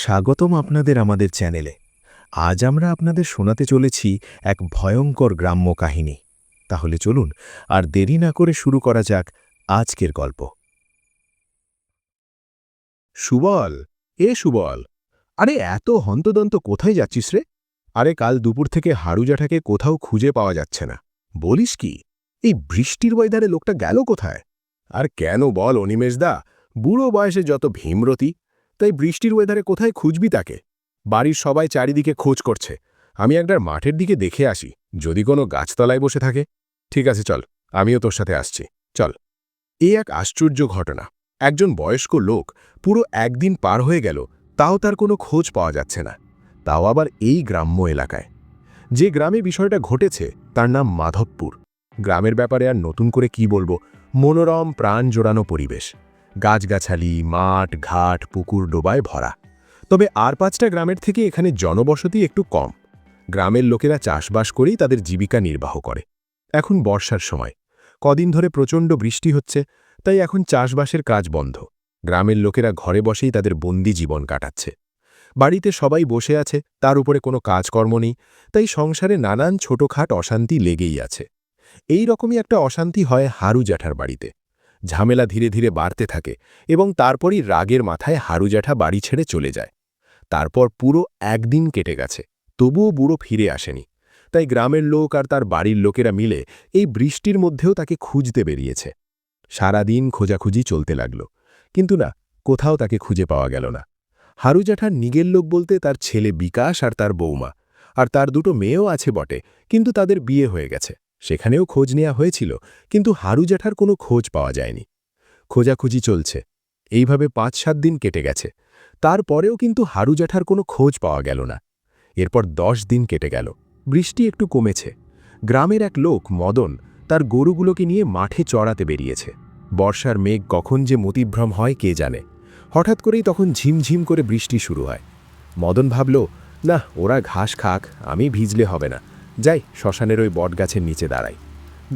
স্বাগতম আপনাদের আমাদের চ্যানেলে। আজ আমরা আপনাদের শোনাতে চলেছি এক ভয়ঙ্কর গ্রাম্য কাহিনী। তাহলে চলুন আর দেরি না করে শুরু করা যাক আজকের গল্প। সুবল, সুবল, আরে এত হন্তদন্ত কোথায় যাচ্ছিস রে? আরে কাল দুপুর থেকে হাড়ু জ্যাঠাকে কোথাও খুঁজে পাওয়া যাচ্ছে না। বলিস কি, এই বৃষ্টির ওয়েদারে লোকটা গেল কোথায়? আর কেন বল অনিমেষদা, বুড়ো বয়সে যত ভীমরতি, তাই বৃষ্টির ওয়েদারে কোথায় খুঁজবি তাকে? বাড়ির সবাই চারিদিকে খোঁজ করছে। আমি একবার মাঠের দিকে দেখে আসি, যদি কোনো গাছতলায় বসে থাকে। ঠিক আছে চল, আমিও তোর সাথে আসছি, চল। এই এক আশ্চর্য ঘটনা। একজন বয়স্ক লোক পুরো একদিন পার হয়ে গেল, তাও তার কোনো খোঁজ পাওয়া যাচ্ছে না, তাও আবার এই গ্রাম্য এলাকায়। যে গ্রামে বিষয়টা ঘটেছে তার নাম মাধবপুর। গ্রামের ব্যাপারে আর নতুন করে কি বলবো, মনোরম প্রাণ জোড়ানো পরিবেশ, গাছগাছালি, মাঠ ঘাট, পুকুর ডোবায় ভরা। তবে আর 5টা গ্রামের থেকে এখানে জনবসতি একটু কম। গ্রামের লোকেরা চাষবাস করেই তাদের জীবিকা নির্বাহ করে। এখন বর্ষার সময়, কদিন ধরে প্রচণ্ড বৃষ্টি হচ্ছে, তাই এখন চাষবাসের কাজ বন্ধ। গ্রামের লোকেরা ঘরে বসেই তাদের বন্দি জীবন কাটাচ্ছে। বাড়িতে সবাই বসে আছে, তার উপরে কোনো কাজকর্ম নেই, তাই সংসারে নানান ছোটখাট অশান্তি লেগেই আছে। এই রকমই একটা অশান্তি হয় হাড়ু জ্যাঠার বাড়িতে। ঝামেলা ধীরে ধীরে বাড়তে থাকে এবং তারপরই রাগের মাথায় হাড়ু জ্যাঠা বাড়ি ছেড়ে চলে যায়। তারপর পুরো একদিন কেটে গেছে, তবুও বুড়ো ফিরে আসেনি। তাই গ্রামের লোক আর তার বাড়ির লোকেরা মিলে এই বৃষ্টির মধ্যেও তাকে খুঁজতে বেরিয়েছে। সারাদিন খোঁজাখুঁজি চলতে লাগল, কিন্তু না, কোথাও তাকে খুঁজে পাওয়া গেল না। হাড়ু জ্যাঠার নিগের লোক বলতে তার ছেলে বিকাশ আর তার বৌমা, আর তার দুটো মেয়েও আছে বটে, কিন্তু তাদের বিয়ে হয়ে গেছে। সেখানেও খোঁজ নেওয়া হয়েছিল, কিন্তু হাড়ু জ্যাঠার কোনো খোঁজ পাওয়া যায়নি। খোঁজাখুঁজি চলছে, এইভাবে 5-7 দিন কেটে গেছে। তারপরেও কিন্তু হাড়ু জ্যাঠার কোনো খোঁজ পাওয়া গেল না। এরপর 10 দিন কেটে গেল, বৃষ্টি একটু কমেছে। গ্রামের এক লোক মদন তার গরুগুলোকে নিয়ে মাঠে চড়াতে বেরিয়েছে। বর্ষার মেঘ কখন যে মতিভ্রম হয় কে জানে। হঠাৎ করেই তখন ঝিমঝিম করে বৃষ্টি শুরু হয়। মদন ভাবল, না, ওরা ঘাস খাক, আমি ভিজলে হবে না, যাই শ্মশানের ওই বটগাছের নিচে দাঁড়াই।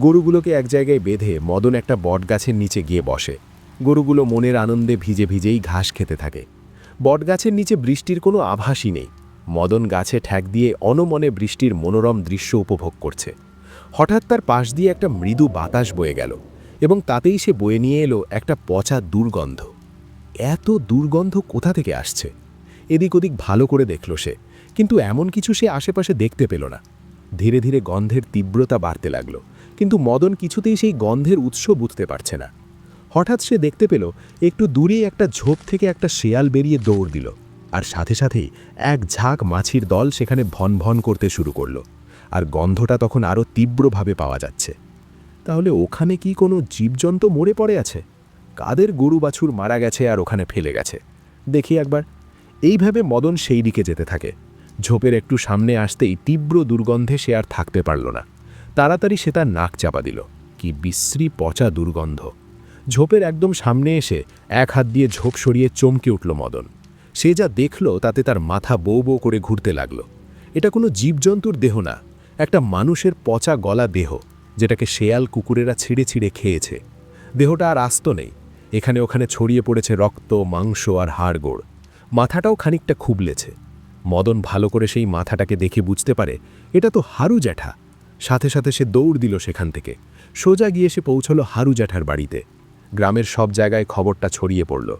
গরুগুলোকে এক জায়গায় বেঁধে মদন একটা বটগাছের নিচে গিয়ে বসে। গরুগুলো মনের আনন্দে ভিজে ভিজেই ঘাস খেতে থাকে। বটগাছের নিচে বৃষ্টির কোনো আভাসই নেই। মদন গাছে ঠ্যাক দিয়ে অনমনে বৃষ্টির মনোরম দৃশ্য উপভোগ করছে। হঠাৎ তার পাশ দিয়ে একটা মৃদু বাতাস বয়ে গেল এবং তাতেই সে বয়ে নিয়ে এলো একটা পচা দুর্গন্ধ। এত দুর্গন্ধ কোথা থেকে আসছে? এদিক ওদিক ভালো করে দেখল সে, কিন্তু এমন কিছু সে আশেপাশে দেখতে পেল না। ধীরে ধীরে গন্ধের তীব্রতা বাড়তে লাগল, কিন্তু মদন কিছুতেই সেই গন্ধের উৎস বুঝতে পারছে না। হঠাৎ সে দেখতে পেল একটু দূরেই একটা ঝোপ থেকে একটা শেয়াল বেরিয়ে দৌড় দিল, আর সাথে সাথেই এক ঝাঁক মাছির দল সেখানে ভন ভন করতে শুরু করল। আর গন্ধটা তখন আরও তীব্রভাবে পাওয়া যাচ্ছে। তাহলে ওখানে কি কোনো জীবজন্তু মরে পড়ে আছে? কাদের গরু বাছুর মারা গেছে আর ওখানে ফেলে গেছে? দেখি একবার। এইভাবে মদন সেই দিকে যেতে থাকে। ঝোপের একটু সামনে আসতেই তীব্র দুর্গন্ধে সে আর থাকতে পারল না। তাড়াতাড়ি সে তার নাক চাপা দিল। কি বিশ্রী পচা দুর্গন্ধ! ঝোপের একদম সামনে এসে এক হাত দিয়ে ঝোপ সরিয়ে চমকে উঠল মদন। সে যা দেখল তাতে তার মাথা বৌ বৌ করে ঘুরতে লাগল। এটা কোনো জীবজন্তুর দেহ না, একটা মানুষের পচা গলা দেহ, যেটাকে শেয়াল কুকুরেরা ছিঁড়ে ছিঁড়ে খেয়েছে। দেহটা আর আস্ত নেই, এখানে ওখানে ছড়িয়ে পড়েছে রক্ত, মাংস আর হাড়গোড়। মাথাটাও খানিকটা খুবলেছে। মদন ভালো করে সেই মাথাটাকে দেখে বুঝতে পারে এটা তো হাড়ু জ্যাঠা। সাথে সাথে সে দৌড় দিল সেখান থেকে। সোজা গিয়ে সে পৌঁছল হাড়ু জ্যাঠার বাড়িতে। গ্রামের সব জায়গায় খবরটা ছড়িয়ে পড়ল।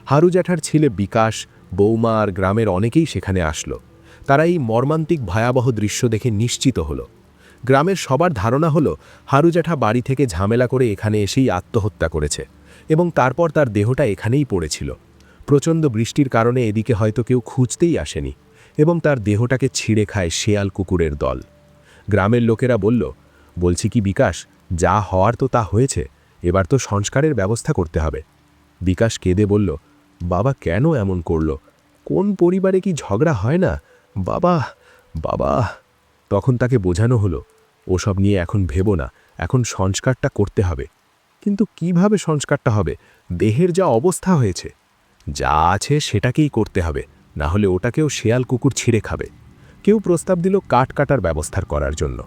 হাড়ু জ্যাঠার ছেলে বিকাশ, বৌমা আর গ্রামের অনেকেই সেখানে আসলো। তারা এই মর্মান্তিক ভয়াবহ দৃশ্য দেখে নিশ্চিত হলো। গ্রামের সবার ধারণা হলো হাড়ু জ্যাঠা বাড়ি থেকে ঝামেলা করে এখানে এসেই আত্মহত্যা করেছে এবং তারপর তার দেহটা এখানেই পড়েছিল। প্রচণ্ড বৃষ্টির কারণে এদিকে হয়তো কেউ খুঁজতেই আসেনি এবং তার দেহটাকে ছিঁড়ে খায় শেয়াল কুকুরের দল। গ্রামের লোকেরা বলছি কি বিকাশ, যা হওয়ার তো তা হয়েছে, এবার তো সংস্কারের ব্যবস্থা করতে হবে। বিকাশ কেঁদে বলল, বাবা কেন এমন করল? কোন পরিবারে কি ঝগড়া হয় না? বাবা, বাবা। তখন তাকে বোঝানো হলো, ওসব নিয়ে এখন ভেবো না, এখন সংস্কারটা করতে হবে। কিন্তু কিভাবে সংস্কারটা হবে? দেহের যা অবস্থা হয়েছে, যা আছে সেটাকেই করতে হবে, না হলে ওটাকেও শেয়াল কুকুর ছিঁড়ে খাবে। কেউ প্রস্তাব দিল কাঠ কাটার ব্যবস্থা করার জন্য,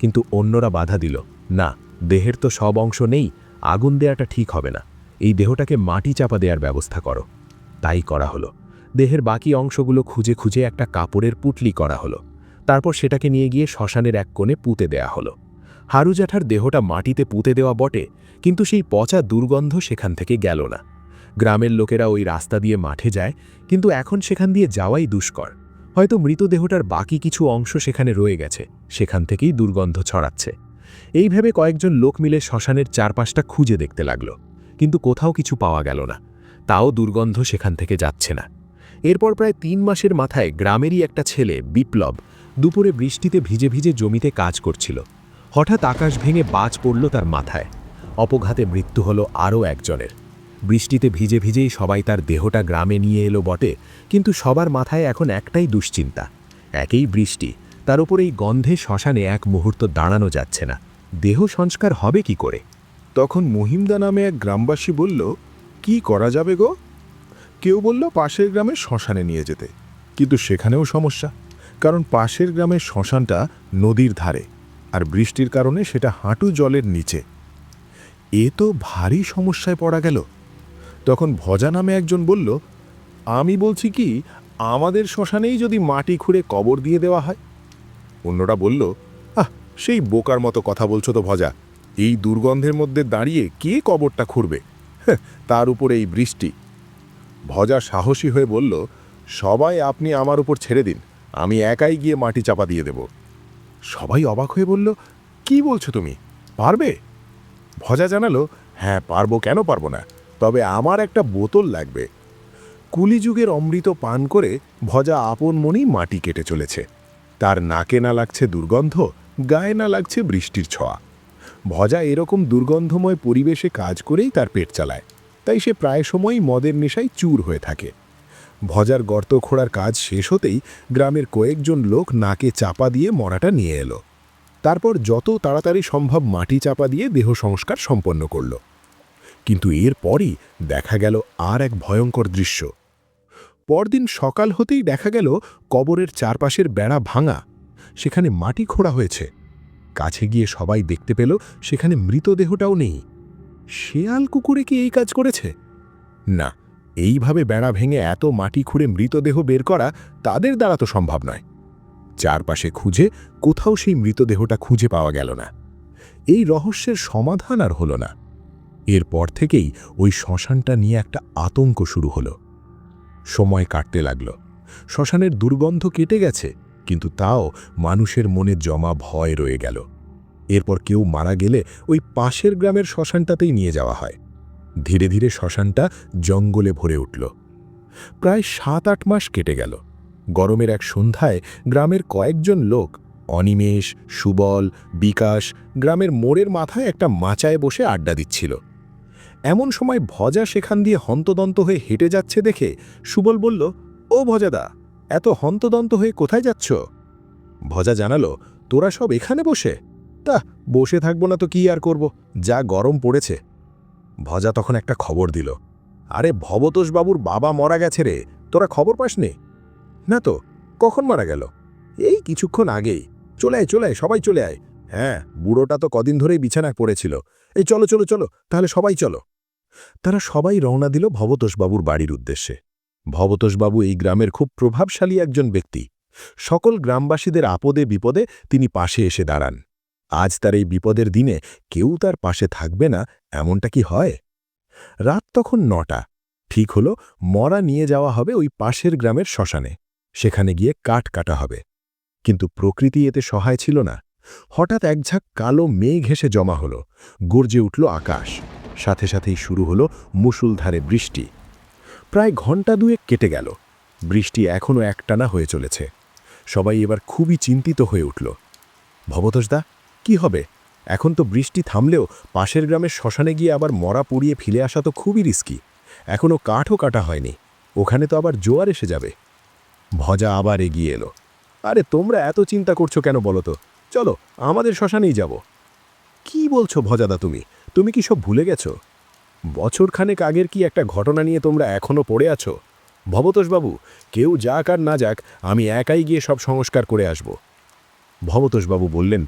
কিন্তু অন্যরা বাধা দিল, না, দেহের তো সব অংশ নেই, আগুন দেয়াটা ঠিক হবে না, এই দেহটাকে মাটি চাপা দেওয়ার ব্যবস্থা করো। তাই করা হলো। দেহের বাকি অংশগুলো খুঁজে খুঁজে একটা কাপড়ের পুটলি করা হলো। তারপর সেটাকে নিয়ে গিয়ে শ্মশানের এক কোণে পুঁতে দেয়া হলো। হারু জ্যাঠার দেহটা মাটিতে পুঁতে দেওয়া বটে, কিন্তু সেই পচা দুর্গন্ধ সেখান থেকে গেল না। গ্রামের লোকেরা ওই রাস্তা দিয়ে মাঠে যায়, কিন্তু এখন সেখান দিয়ে যাওয়াই দুষ্কর। হয়তো মৃতদেহটার বাকি কিছু অংশ সেখানে রয়ে গেছে, সেখান থেকেই দুর্গন্ধ ছড়াচ্ছে। এই ভেবে কয়েকজন লোক মিলে শ্মশানের চারপাশটা খুঁজে দেখতে লাগল, কিন্তু কোথাও কিছু পাওয়া গেল না। তাও দুর্গন্ধ সেখান থেকে যাচ্ছে না। এরপর প্রায় ৩ মাসের মাথায় গ্রামেরই একটা ছেলে বিপ্লব দুপুরে বৃষ্টিতে ভিজে ভিজে জমিতে কাজ করছিল। হঠাৎ আকাশ ভেঙে বাজ পড়ল তার মাথায়। অপঘাতে মৃত্যু হলো আরও একজনের। বৃষ্টিতে ভিজে ভিজেই সবাই তার দেহটা গ্রামে নিয়ে এলো বটে, কিন্তু সবার মাথায় এখন একটাই দুশ্চিন্তা। একেই বৃষ্টি, তার উপর এই গন্ধে শ্মশানে এক মুহূর্ত দাঁড়ানো যাচ্ছে না। দেহ সংস্কার হবে কি করে? তখন মহিমদা নামে এক গ্রামবাসী বলল, কি করা যাবে গো? কেউ বলল পাশের গ্রামের শ্মশানে নিয়ে যেতে, কিন্তু সেখানেও সমস্যা, কারণ পাশের গ্রামের শ্মশানটা নদীর ধারে, আর বৃষ্টির কারণে সেটা হাঁটু জলের নিচে। এ তো ভারী সমস্যায় পড়া গেল। তখন ভজা নামে একজন বলল, আমি বলছি কি, আমাদের শ্মশানেই যদি মাটি খুঁড়ে কবর দিয়ে দেওয়া হয়। অন্যরা বলল, সেই বোকার মতো কথা বলছো তো ভজা, এই দুর্গন্ধের মধ্যে দাঁড়িয়ে কে কবরটা খুঁড়বে? তার উপরে এই বৃষ্টি। ভজা সাহসী হয়ে বলল, সবাই আপনি আমার উপর ছেড়ে দিন, আমি একাই গিয়ে মাটি চাপা দিয়ে দেব। সবাই অবাক হয়ে বলল, কি বলছো তুমি, পারবে? ভজা জানালো, হ্যাঁ পারবো, কেন পারবো না, তবে আমার একটা বোতল লাগবে। কুলিযুগের অমৃত পান করে ভজা আপন মনেই মাটি কেটে চলেছে। তার নাকে না লাগছে দুর্গন্ধ, গায়ে না লাগছে বৃষ্টির ছোঁয়া। ভজা এরকম দুর্গন্ধময় পরিবেশে কাজ করেই তার পেট চালায়, তাই সে প্রায় সময়ই মদের নেশায় চুর হয়ে থাকে। ভজার গর্ত খোঁড়ার কাজ শেষ হতেই গ্রামের কয়েকজন লোক নাকে চাপা দিয়ে মরাটা নিয়ে এলো। তারপর যত তাড়াতাড়ি সম্ভব মাটি চাপা দিয়ে দেহ সংস্কার সম্পন্ন করল। কিন্তু এরপরই দেখা গেল আর এক ভয়ঙ্কর দৃশ্য। পরদিন সকাল হতেই দেখা গেল কবরের চারপাশের বেড়া ভাঙা, সেখানে মাটি খোঁড়া হয়েছে। কাছে গিয়ে সবাই দেখতে পেল সেখানে মৃতদেহটাও নেই। শেয়াল কুকুরে কি এই কাজ করেছে? না, এইভাবে বেড়া ভেঙে এত মাটি খুঁড়ে মৃতদেহ বের করা তাদের দ্বারা তো সম্ভব নয়। চারপাশে খুঁজে কোথাও সেই মৃতদেহটা খুঁজে পাওয়া গেল না। এই রহস্যের সমাধান আর হলো না। এরপর থেকেই ওই শ্মশানটা নিয়ে একটা আতঙ্ক শুরু হলো। সময় কাটতে লাগল, শ্মশানের দুর্গন্ধ কেটে গেছে, কিন্তু তাও মানুষের মনে জমা ভয় রয়ে গেল। এরপর কেউ মারা গেলে ওই পাশের গ্রামের শ্মশানটাতেই নিয়ে যাওয়া হয়। ধীরে ধীরে শ্মশানটা জঙ্গলে ভরে উঠল। প্রায় ৭-৮ মাস কেটে গেল। গরমের এক সন্ধ্যায় গ্রামের কয়েকজন লোক, অনিমেষ, সুবল, বিকাশ, গ্রামের মোড়ের মাথায় একটা মাচায় বসে আড্ডা দিচ্ছিল। এমন সময় ভজা সেখান দিয়ে হন্তদন্ত হয়ে হেঁটে যাচ্ছে দেখে সুবল বলল, ও ভজাদা, এত হন্তদন্ত হয়ে কোথায় যাচ্ছ? ভজা জানালো, তোরা সব এখানে বসে? তা বসে থাকবো না তো কি আর করব, যা গরম পড়েছে। ভজা তখন একটা খবর দিল, আরে ভবতোষবাবুর বাবা মারা গেছে রে, তোরা খবর পাসনি? না তো, কখন মারা গেল? এই কিছুক্ষণ আগেই। চলে আয় চলে আয়, সবাই চলে আয়। হ্যাঁ, বুড়োটা তো কদিন ধরেই বিছানায় পড়েছিল। এই চলো চলো চলো, তাহলে সবাই চলো। তারা সবাই রওনা দিল ভবতোষবাবুর বাড়ির উদ্দেশ্যে। ভবতোষবাবু এই গ্রামের খুব প্রভাবশালী একজন ব্যক্তি। সকল গ্রামবাসীদের আপদে বিপদে তিনি পাশে এসে দাঁড়ান। আজ তার এই বিপদের দিনে কেউ তার পাশে থাকবে না, এমনটা কি হয়? রাত তখন ৯টা। ঠিক হলো মরা নিয়ে যাওয়া হবে ওই পাশের গ্রামের শ্মশানে। সেখানে গিয়ে কাঠ কাটা হবে। কিন্তু প্রকৃতি এতে সহায় ছিল না। হঠাৎ একঝাঁক কালো মেঘ ঘেঁষে জমা হলো, গর্জে উঠল আকাশ। সাথে সাথেই শুরু হলো মুষলধারে বৃষ্টি। প্রায় ঘণ্টা দুয়েক কেটে গেল। বৃষ্টি এখনও একটানা হয়ে চলেছে। সবাই এবার খুবই চিন্তিত হয়ে উঠল। ভবতোষদা, কি হবে? এখন তো বৃষ্টি থামলেও পাশের গ্রামের শ্মশানে গিয়ে আবার মরা পুড়িয়ে ফিরে আসা তো খুবই রিস্কি। এখনও কাঠও কাটা হয়নি, ওখানে তো আবার জোয়ার এসে যাবে। ভজা আবার এগিয়ে এলো। আরে তোমরা এত চিন্তা করছো কেন বলো তো? চলো আমাদের শ্মশানেই যাব। কি বলছো ভজাদা, তুমি কি সব ভুলে গেছো? বছরখানেক আগের কি একটা ঘটনা নিয়ে তোমরা এখনও পড়ে আছো? ভবতোষবাবু, কেউ যাক আর না যাক, আমি একাই গিয়ে সব সংস্কার করে আসব। ভবতোষবাবু বললেন,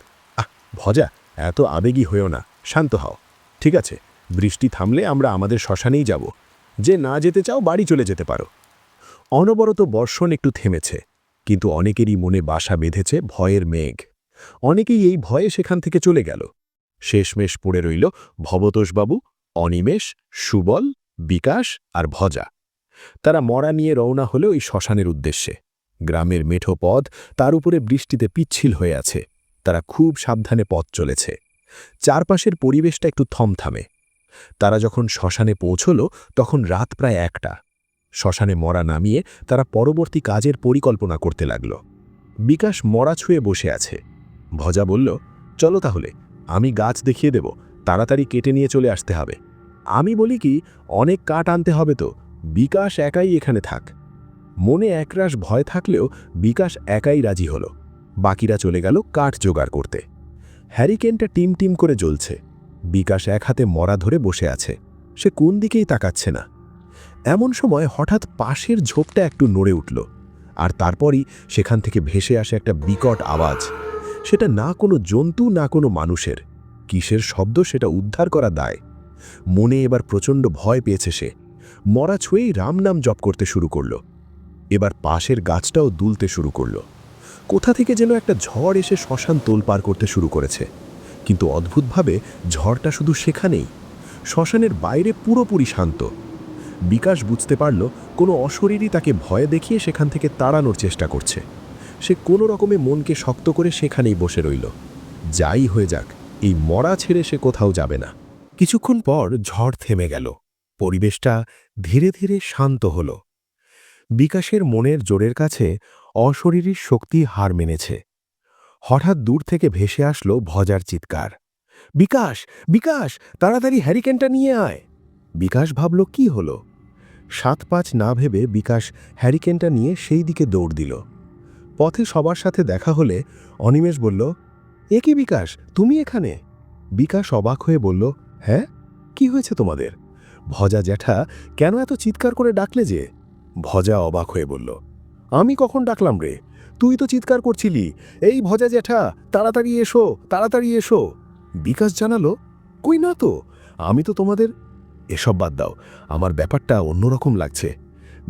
ভজা, এত আবেগী হয়েও না, শান্ত হও। ঠিক আছে, বৃষ্টি থামলে আমরা আমাদের শ্মশানেই যাব। যে না যেতে চাও বাড়ি চলে যেতে পারো। অনবরত বর্ষণ একটু থেমেছে, কিন্তু অনেকেরই মনে বাসা বেঁধেছে ভয়ের মেঘ। অনেকেই এই ভয়ে সেখান থেকে চলে গেল। শেষমেশ পড়ে রইল ভবতোষবাবু, অনিমেষ, সুবল, বিকাশ আর ভজা। তারা মরা নিয়ে রওনা হল ওই শ্মশানের উদ্দেশ্যে। গ্রামের মেঠো পথ, তার উপরে বৃষ্টিতে পিচ্ছিল হয়ে আছে। তারা খুব সাবধানে পথ চলেছে। চারপাশের পরিবেশটা একটু থমথামে। তারা যখন শ্মশানে পৌঁছল তখন রাত প্রায় 1টা। শ্মশানে মরা নামিয়ে তারা পরবর্তী কাজের পরিকল্পনা করতে লাগল। বিকাশ মরা ছুঁয়ে বসে আছে। ভজা বলল, চলো তাহলে, আমি গাছ দেখিয়ে দেব, তাড়াতাড়ি কেটে নিয়ে চলে আসতে হবে। আমি বলি কি, অনেক কাঠ আনতে হবে তো, বিকাশ একাই এখানে থাক। মনে একরাশ ভয় থাকলেও বিকাশ একাই রাজি হল। বাকিরা চলে গেল কাঠ জোগাড় করতে। হ্যারিকেনটা টিম টিম করে জ্বলছে। বিকাশ এক হাতে মরা ধরে বসে আছে। সে কোন দিকেই তাকাচ্ছে না। এমন সময় হঠাৎ পাশের ঝোপটা একটু নড়ে উঠল, আর তারপরই সেখান থেকে ভেসে আসে একটা বিকট আওয়াজ। সেটা না কোনো জন্তু, না কোনো মানুষের। কিসের শব্দ সেটা উদ্ধার করা দায়। মনে এবার প্রচণ্ড ভয় পেয়েছে সে। মরা ছুঁয়েই রাম নাম জপ করতে শুরু করল। এবার পাশের গাছটাও দুলতে শুরু করল। কোথা থেকে যেন একটা ঝড় এসে শ্মশান তোলপাড় করতে শুরু করেছে। কিন্তু অদ্ভুতভাবে ঝড়টা শুধু সেখানেই, শ্মশানের বাইরে পুরোপুরি শান্ত। বিকাশ বুঝতে পারল কোনো অশরীরই তাকে ভয় দেখিয়ে সেখান থেকে তাড়ানোর চেষ্টা করছে। সে কোনো রকমে মনকে শক্ত করে সেখানেই বসে রইল। যাই হয়ে যাক, এই মরা ছেড়ে সে কোথাও যাবে না। কিছুক্ষণ পর ঝড় থেমে গেল। পরিবেশটা ধীরে ধীরে শান্ত হল। বিকাশের মনের জোরের কাছে অশরীরী শক্তি হার মেনেছে। হঠাৎ দূর থেকে ভেসে আসলো ভজার চিৎকার, বিকাশ, বিকাশ, তাড়াতাড়ি হ্যারিকেনটা নিয়ে আয়। বিকাশ ভাবল কি হলো। 7-5 না ভেবে বিকাশ হ্যারিকেনটা নিয়ে সেই দিকে দৌড় দিল। পথে সবার সাথে দেখা হলে অনিমেষ বলল, এ কি বিকাশ, তুমি এখানে? বিকাশ অবাক হয়ে বলল, হ্যাঁ, কি হয়েছে তোমাদের? ভজা জ্যাঠা, কেন এত চিৎকার করে ডাকলে যে? ভজা অবাক হয়ে বলল, আমি কখন ডাকলাম রে? তুই তো চিৎকার করছিলি, এই ভজা জ্যাঠা, তাড়াতাড়ি এসো, তাড়াতাড়ি এসো। বিকাশ জানালো, কই না তো, আমি তো তোমাদের। এসব বাদ দাও, আমার ব্যাপারটা অন্যরকম লাগছে।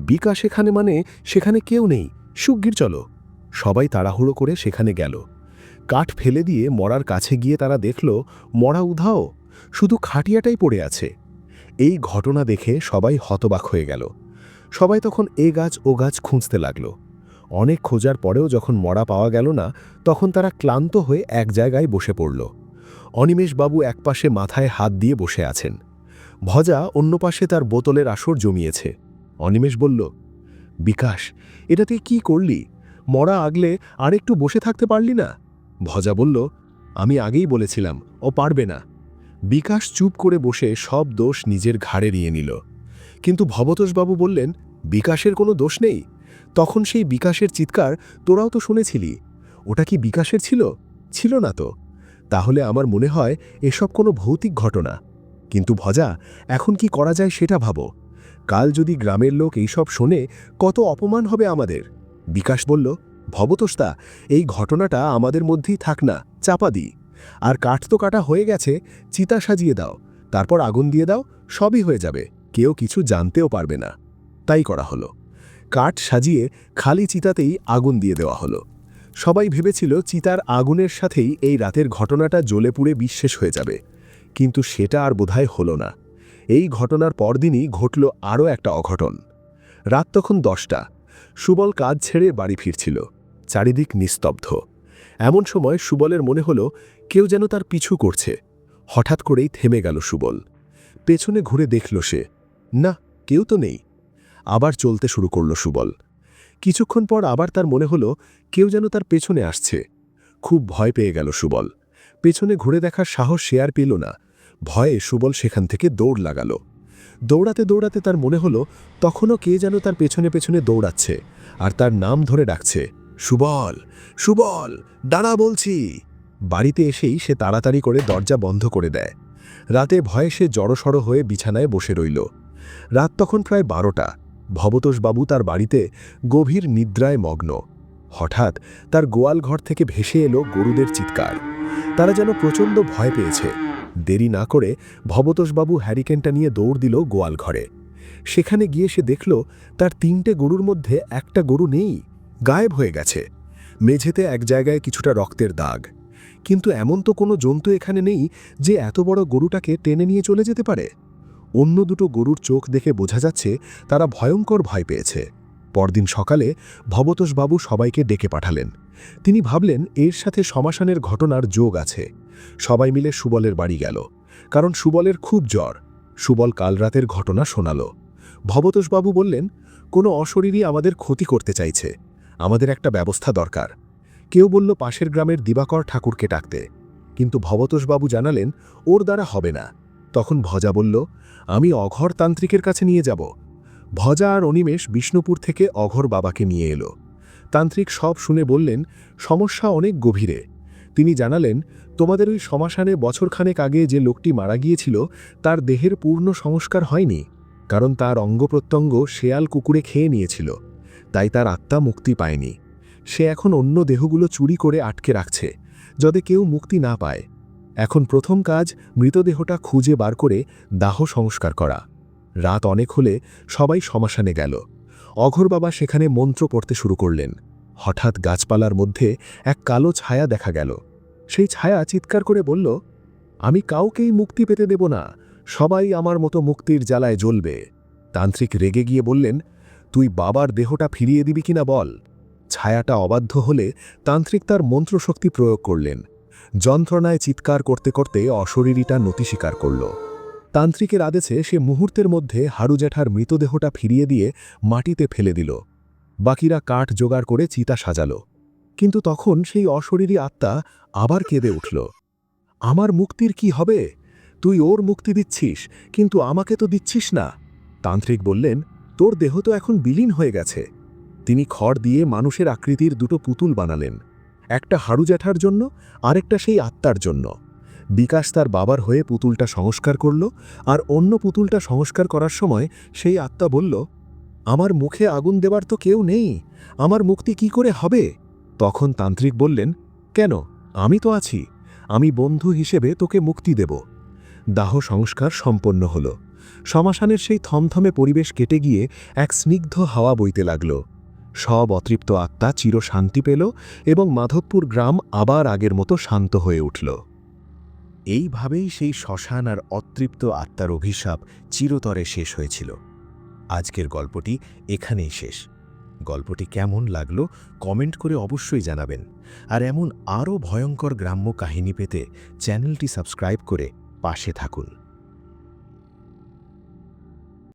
বিকাশ এখানে মানে সেখানে কেউ নেই, শিগগির চলো। সবাই তাড়াহুড়ো করে সেখানে গেল। কাঠ ফেলে দিয়ে মরার কাছে গিয়ে তারা দেখল মরা উধাও, শুধু খাটিয়াটাই পড়ে আছে। এই ঘটনা দেখে সবাই হতবাক হয়ে গেল। সবাই তখন এ গাছ ও গাছ খুঁজতে লাগল। অনেক খোঁজার পরেও যখন মরা পাওয়া গেল না, তখন তারা ক্লান্ত হয়ে এক জায়গায় বসে পড়ল। অনিমেষবাবু একপাশে মাথায় হাত দিয়ে বসে আছেন। ভজা অন্য পাশে তার বোতলের আসর জমিয়েছে। অনিমেষ বলল, বিকাশ, এটা তুই কি করলি? মরা আগলে আর একটু বসে থাকতে পারলি না? ভজা বলল, আমি আগেই বলেছিলাম ও পারবে না। বিকাশ চুপ করে বসে সব দোষ নিজের ঘাড়ে নিয়ে নিল। কিন্তু ভবতোষবাবু বললেন, বিকাশের কোনো দোষ নেই। তখন সেই বিকাশের চিৎকার তোরাও তো শুনেছিলি। ওটা কি বিকাশের ছিল? ছিল না তো। তাহলে আমার মনে হয় এসব কোনো ভৌতিক ঘটনা। কিন্তু ভজা, এখন কি করা যায় সেটা ভাবো। কাল যদি গ্রামের লোক এইসব শোনে, কত অপমান হবে আমাদের। বিকাশ বলল, ভবতোষদা, এই ঘটনাটা আমাদের মধ্যেই থাক না, চাপা দিই। আর কাঠ তো কাটা হয়ে গেছে, চিতা সাজিয়ে দাও, তারপর আগুন দিয়ে দাও, সবই হয়ে যাবে, কেউ কিছু জানতেও পারবে না। তাই করা হলো। কাঠ সাজিয়ে খালি চিতাতেই আগুন দিয়ে দেওয়া হলো। সবাই ভেবেছিল চিতার আগুনের সাথেই এই রাতের ঘটনাটা জ্বলে পুড়ে বিশেষ হয়ে যাবে, কিন্তু সেটা আর বোধহয় হলো না। এই ঘটনার পরদিনই ঘটল আরও একটা অঘটন। রাত তখন 10টা। সুবল কাজ ছেড়ে বাড়ি ফিরছিল। চারিদিক নিস্তব্ধ। এমন সময় সুবলের মনে হলো কেউ যেন তার পিছু করছে। হঠাৎ করেই থেমে গেল সুবল। পেছনে ঘুরে দেখল সে, না, কেউ তো নেই। আবার চলতে শুরু করল সুবল। কিছুক্ষণ পর আবার তার মনে হলো কেউ যেন তার পেছনে আসছে। খুব ভয় পেয়ে গেল সুবল। পেছনে ঘুরে দেখার সাহস সে আর পেল না। ভয়ে সুবল সেখান থেকে দৌড় লাগালো। দৌড়াতে দৌড়াতে তার মনে হলো তখনও কে যেন তার পেছনে পেছনে দৌড়াচ্ছে আর তার নাম ধরে ডাকছে, সুবল, সুবল, দাঁড়া বলছি। বাড়িতে এসেই সে তাড়াতাড়ি করে দরজা বন্ধ করে দেয়। রাতে ভয়ে সে জড়সড় হয়ে বিছানায় বসে রইল। রাত তখন প্রায় 12টা। ভবতোষবাবু তার বাড়িতে গভীর নিদ্রায় মগ্ন। হঠাৎ তার গোয়াল ঘর থেকে ভেসে এলো গরুদের চিৎকার। তারা যেন প্রচণ্ড ভয় পেয়েছে। দেরি না করে ভবতোষবাবু হ্যারিকেনটা নিয়ে দৌড় দিল গোয়াল ঘরে। সেখানে গিয়ে সে দেখল তার 3টে গরুর মধ্যে একটা গরু নেই, গায়েব হয়ে গেছে। মেঝেতে এক জায়গায় কিছুটা রক্তের দাগ। কিন্তু এমন তো কোনো জন্তু এখানে নেই যে এত বড় গরুটাকে টেনে নিয়ে চলে যেতে পারে। অন্য দুটো গরুর চোখ দেখে বোঝা যাচ্ছে তারা ভয়ঙ্কর ভয় পেয়েছে। পরদিন সকালে ভবতোষবাবু সবাইকে ডেকে পাঠালেন। তিনি ভাবলেন এর সাথে শ্মশানের ঘটনার যোগ আছে। সবাই মিলে সুবলের বাড়ি গেল, কারণ সুবলের খুব জ্বর। সুবল কাল রাতের ঘটনা শোনাল। ভবতোষবাবু বললেন, কোনো অশরীরই আমাদের ক্ষতি করতে চাইছে, আমাদের একটা ব্যবস্থা দরকার। কেউ বলল পাশের গ্রামের দিবাকর ঠাকুরকে ডাকতে, কিন্তু ভবতোষবাবু জানালেন ওর দ্বারা হবে না। তখন ভজা বলল, আমি অঘর তান্ত্রিকের কাছে নিয়ে যাব। ভজা আর অনিমেষ বিষ্ণুপুর থেকে অঘর বাবাকে নিয়ে এলো। তান্ত্রিক সব শুনে বললেন, সমস্যা অনেক গভীরে। তিনি জানালেন, তোমাদের ওই শ্মশানে বছরখানেক আগে যে লোকটি মারা গিয়েছিল তার দেহের পূর্ণ সংস্কার হয়নি, কারণ তার অঙ্গপ্রত্যঙ্গ শেয়াল কুকুরে খেয়ে নিয়েছিল। তাই তার আত্মা মুক্তি পায়নি। সে এখন অন্য দেহগুলো চুরি করে আটকে রাখছে, যাতে কেউ মুক্তি না পায়। এখন প্রথম কাজ মৃতদেহটা খুঁজে বার করে দাহ সংস্কার করা। রাত অনেক হলে সবাই শ্মশানে গেল। অঘর বাবা সেখানে মন্ত্র পড়তে শুরু করলেন। হঠাৎ গাছপালার মধ্যে এক কালো ছায়া দেখা গেল। সেই ছায়া চিৎকার করে বলল, আমি কাউকেই মুক্তি পেতে দেব না, সবাই আমার মতো মুক্তির জ্বালায় জ্বলবে। তান্ত্রিক রেগে গিয়ে বললেন, তুই বাবার দেহটা ফিরিয়ে দিবি কিনা বল। ছায়াটা অবাধ্য হলে তান্ত্রিক তার মন্ত্রশক্তি প্রয়োগ করলেন। যন্ত্রণায় চিৎকার করতে করতে অশরীরীটা নতি স্বীকার করল। তান্ত্রিকের আদেশে সে মুহূর্তের মধ্যে হারু জ্যাঠার মৃতদেহটা ফিরিয়ে দিয়ে মাটিতে ফেলে দিল। বাকিরা কাঠ জোগাড় করে চিতা সাজাল। কিন্তু তখন সেই অশরীরী আত্মা আবার কেঁদে উঠল, আমার মুক্তির কি হবে? তুই ওর মুক্তি দিচ্ছিস, কিন্তু আমাকে তো দিচ্ছিস না। তান্ত্রিক বললেন, তোর দেহ তো এখন বিলীন হয়ে গেছে। তিনি খড় দিয়ে মানুষের আকৃতির দুটো পুতুল বানালেন, একটা হারু জ্যাঠার জন্য, আরেকটা সেই আত্মার জন্য। বিকাশ তার বাবার হয়ে পুতুলটা সংস্কার করল, আর অন্য পুতুলটা সংস্কার করার সময় সেই আত্মা বলল, আমার মুখে আগুন দেবার তো কেউ নেই, আমার মুক্তি কি করে হবে? তখন তান্ত্রিক বললেন, কেন, আমি তো আছি, আমি বন্ধু হিসেবে তোকে মুক্তি দেব। দাহ সংস্কার সম্পন্ন হল। শ্মশানের সেই থমথমে পরিবেশ কেটে গিয়ে এক স্নিগ্ধ হাওয়া বইতে লাগল। সব অতৃপ্ত আত্মা চিরশান্তি পেল এবং মাধবপুর গ্রাম আবার আগের মতো শান্ত হয়ে উঠল। এইভাবেই সেই শ্মশান আর অতৃপ্ত আত্মার অভিশাপ চিরতরে শেষ হয়েছিল। আজকের গল্পটি এখানেই শেষ। গল্পটি কেমন লাগলো কমেন্ট করে অবশ্যই জানাবেন। আর এমন আরও ভয়ঙ্কর গ্রাম্য কাহিনী পেতে চ্যানেলটি সাবস্ক্রাইব করে পাশে থাকুন।